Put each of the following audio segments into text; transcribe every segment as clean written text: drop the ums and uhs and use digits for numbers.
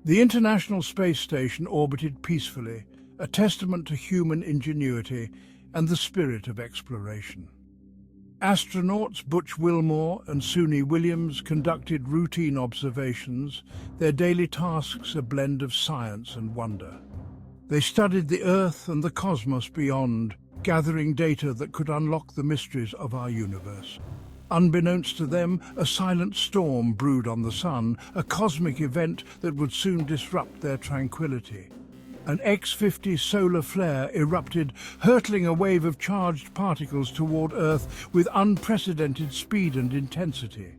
The International Space Station orbited peacefully, a testament to human ingenuity and the spirit of exploration. Astronauts Butch Wilmore and Suni Williams conducted routine observations, their daily tasks a blend of science and wonder. They studied the Earth and the cosmos beyond, gathering data that could unlock the mysteries of our universe. Unbeknownst to them, a silent storm brewed on the Sun, a cosmic event that would soon disrupt their tranquility. An X-50 solar flare erupted, hurtling a wave of charged particles toward Earth with unprecedented speed and intensity.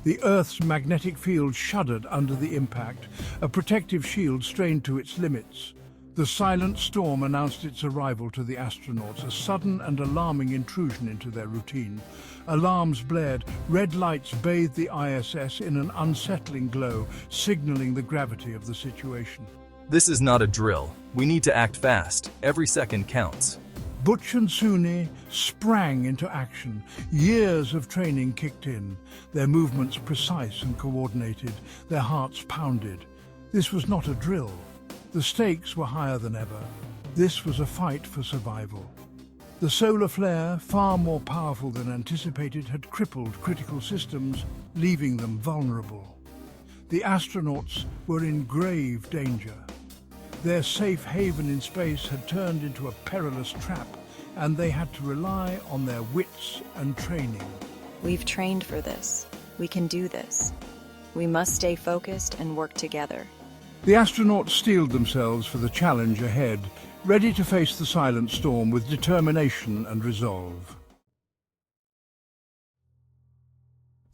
The Earth's magnetic field shuddered under the impact, a protective shield strained to its limits. The silent storm announced its arrival to the astronauts, a sudden and alarming intrusion into their routine. Alarms blared, red lights bathed the ISS in an unsettling glow, signaling the gravity of the situation. This is not a drill. We need to act fast. Every second counts. Butch and Suni sprang into action. Years of training kicked in, their movements precise and coordinated, their hearts pounded. This was not a drill. The stakes were higher than ever. This was a fight for survival. The solar flare, far more powerful than anticipated, had crippled critical systems, leaving them vulnerable. The astronauts were in grave danger. Their safe haven in space had turned into a perilous trap, and they had to rely on their wits and training. We've trained for this. We can do this. We must stay focused and work together. The astronauts steeled themselves for the challenge ahead, ready to face the silent storm with determination and resolve.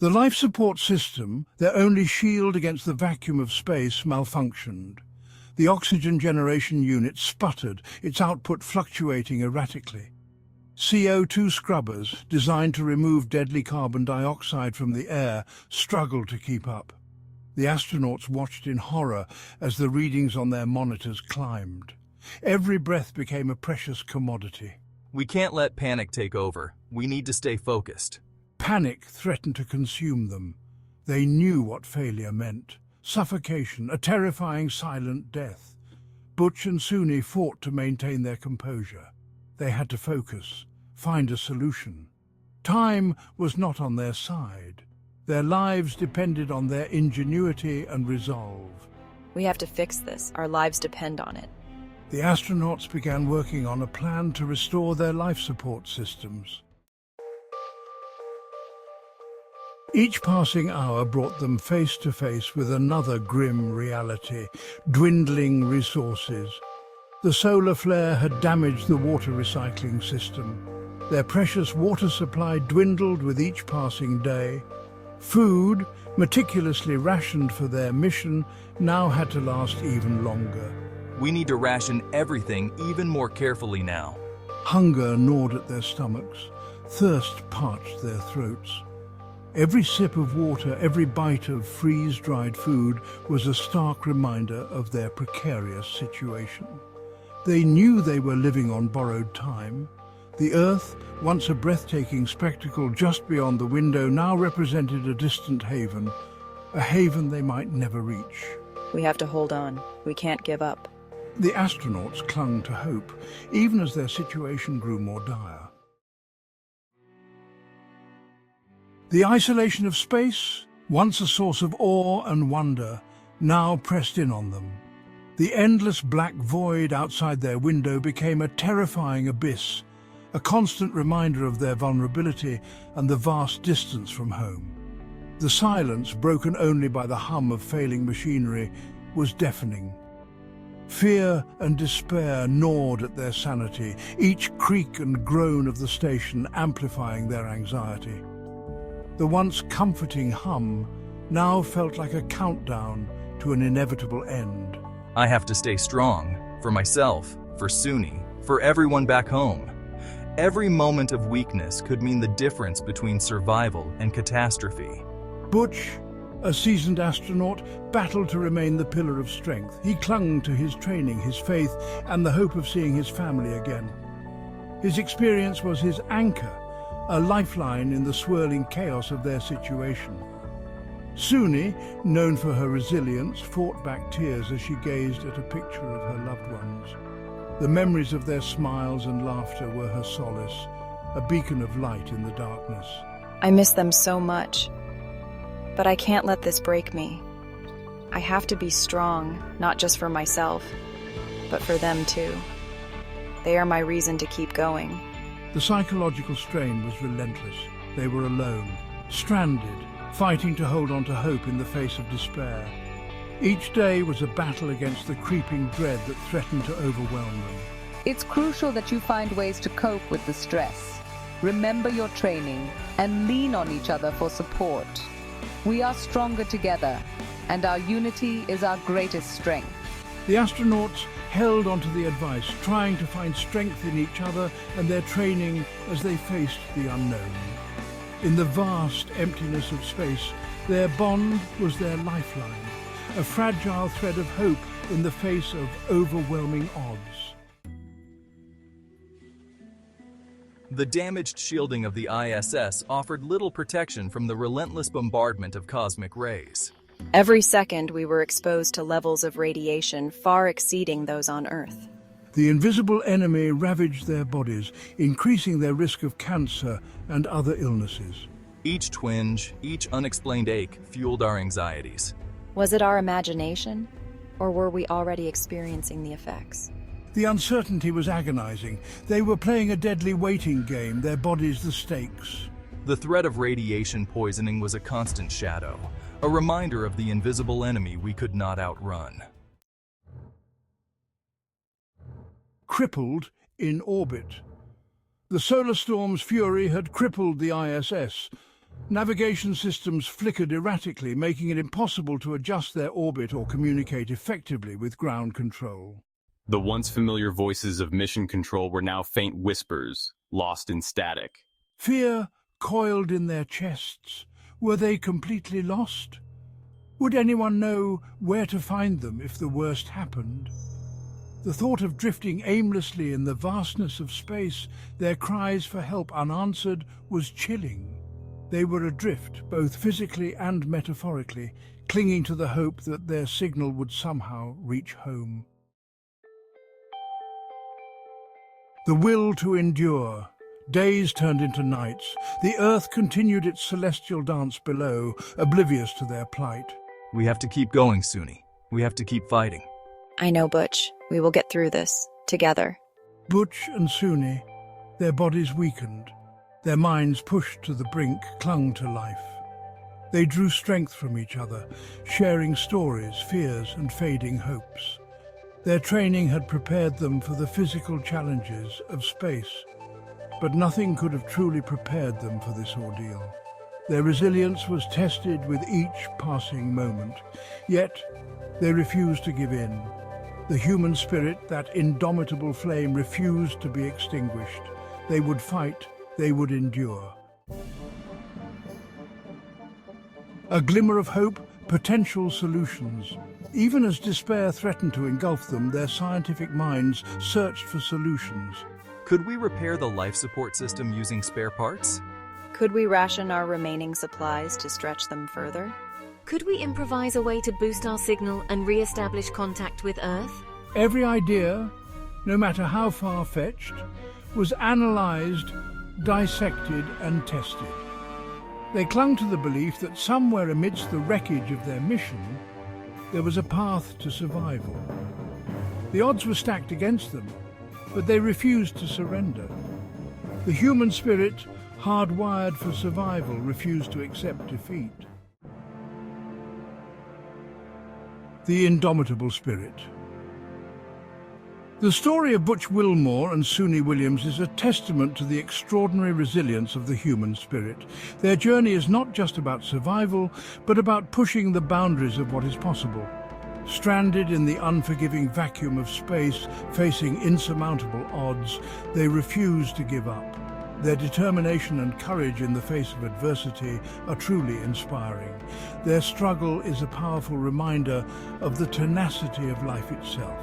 The life support system, their only shield against the vacuum of space, malfunctioned. The oxygen generation unit sputtered, its output fluctuating erratically. CO2 scrubbers, designed to remove deadly carbon dioxide from the air, struggled to keep up. The astronauts watched in horror as the readings on their monitors climbed. Every breath became a precious commodity. We can't let panic take over. We need to stay focused. Panic threatened to consume them. They knew what failure meant. Suffocation, a terrifying silent death. Butch and Suni fought to maintain their composure. They had to focus, find a solution. Time was not on their side. Their lives depended on their ingenuity and resolve. We have to fix this. Our lives depend on it. The astronauts began working on a plan to restore their life support systems. Each passing hour brought them face to face with another grim reality, dwindling resources. The solar flare had damaged the water recycling system. Their precious water supply dwindled with each passing day. Food, meticulously rationed for their mission, now had to last even longer. We need to ration everything even more carefully now. Hunger gnawed at their stomachs. Thirst parched their throats. Every sip of water, every bite of freeze-dried food was a stark reminder of their precarious situation. They knew they were living on borrowed time. The Earth, once a breathtaking spectacle just beyond the window, now represented a distant haven, a haven they might never reach. We have to hold on. We can't give up. The astronauts clung to hope, even as their situation grew more dire. The isolation of space, once a source of awe and wonder, now pressed in on them. The endless black void outside their window became a terrifying abyss, a constant reminder of their vulnerability and the vast distance from home. The silence, broken only by the hum of failing machinery, was deafening. Fear and despair gnawed at their sanity, each creak and groan of the station amplifying their anxiety. The once comforting hum now felt like a countdown to an inevitable end. I have to stay strong, for myself, for Suni, for everyone back home. Every moment of weakness could mean the difference between survival and catastrophe. Butch, a seasoned astronaut, battled to remain the pillar of strength. He clung to his training, his faith, and the hope of seeing his family again. His experience was his anchor, a lifeline in the swirling chaos of their situation. Suni, known for her resilience, fought back tears as she gazed at a picture of her loved ones. The memories of their smiles and laughter were her solace, a beacon of light in the darkness. I miss them so much, but I can't let this break me. I have to be strong, not just for myself, but for them too. They are my reason to keep going. The psychological strain was relentless. They were alone, stranded, fighting to hold on to hope in the face of despair. Each day was a battle against the creeping dread that threatened to overwhelm them. It's crucial that you find ways to cope with the stress. Remember your training and lean on each other for support. We are stronger together, and our unity is our greatest strength. The astronauts held onto the advice, trying to find strength in each other and their training as they faced the unknown. In the vast emptiness of space, their bond was their lifeline, a fragile thread of hope in the face of overwhelming odds. The damaged shielding of the ISS offered little protection from the relentless bombardment of cosmic rays. Every second we were exposed to levels of radiation far exceeding those on Earth. The invisible enemy ravaged their bodies, increasing their risk of cancer and other illnesses. Each twinge, each unexplained ache fueled our anxieties. Was it our imagination, or were we already experiencing the effects? The uncertainty was agonizing. They were playing a deadly waiting game, their bodies the stakes. The threat of radiation poisoning was a constant shadow, a reminder of the invisible enemy we could not outrun. Crippled in orbit. The solar storm's fury had crippled the ISS. Navigation systems flickered erratically, making it impossible to adjust their orbit or communicate effectively with ground control. The once familiar voices of mission control were now faint whispers, lost in static. Fear coiled in their chests. Were they completely lost? Would anyone know where to find them if the worst happened? The thought of drifting aimlessly in the vastness of space, their cries for help unanswered, was chilling. They were adrift, both physically and metaphorically, clinging to the hope that their signal would somehow reach home. The will to endure. Days turned into nights. The Earth continued its celestial dance below, oblivious to their plight. We have to keep going, Suni. We have to keep fighting. I know, Butch. We will get through this, together. Butch and Suni, their bodies weakened. Their minds pushed to the brink, clung to life. They drew strength from each other, sharing stories, fears, and fading hopes. Their training had prepared them for the physical challenges of space, but nothing could have truly prepared them for this ordeal. Their resilience was tested with each passing moment, yet they refused to give in. The human spirit, that indomitable flame, refused to be extinguished. They would fight, they would endure. A glimmer of hope, potential solutions. Even as despair threatened to engulf them, their scientific minds searched for solutions. Could we repair the life support system using spare parts? Could we ration our remaining supplies to stretch them further? Could we improvise a way to boost our signal and re-establish contact with Earth? Every idea, no matter how far-fetched, was analyzed, dissected, and tested. They clung to the belief that somewhere amidst the wreckage of their mission, there was a path to survival. The odds were stacked against them, but they refused to surrender. The human spirit, hardwired for survival, refused to accept defeat. The Indomitable Spirit. The story of Butch Wilmore and Suni Williams is a testament to the extraordinary resilience of the human spirit. Their journey is not just about survival, but about pushing the boundaries of what is possible. Stranded in the unforgiving vacuum of space, facing insurmountable odds, they refuse to give up. Their determination and courage in the face of adversity are truly inspiring. Their struggle is a powerful reminder of the tenacity of life itself.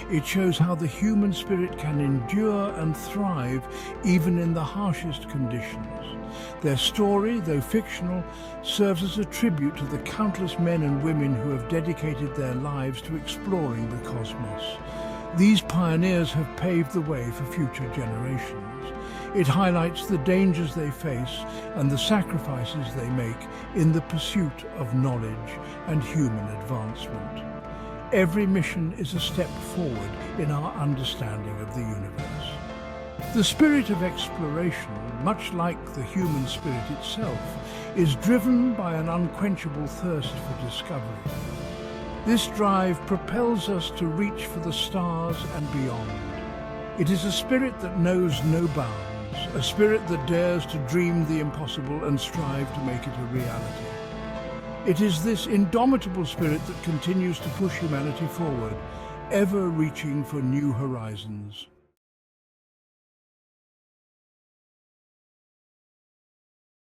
It shows how the human spirit can endure and thrive even in the harshest conditions. Their story, though fictional, serves as a tribute to the countless men and women who have dedicated their lives to exploring the cosmos. These pioneers have paved the way for future generations. It highlights the dangers they face and the sacrifices they make in the pursuit of knowledge and human advancement. Every mission is a step forward in our understanding of the universe. The spirit of exploration, much like the human spirit itself, is driven by an unquenchable thirst for discovery. This drive propels us to reach for the stars and beyond. It is a spirit that knows no bounds, a spirit that dares to dream the impossible and strive to make it a reality. It is this indomitable spirit that continues to push humanity forward, ever reaching for new horizons.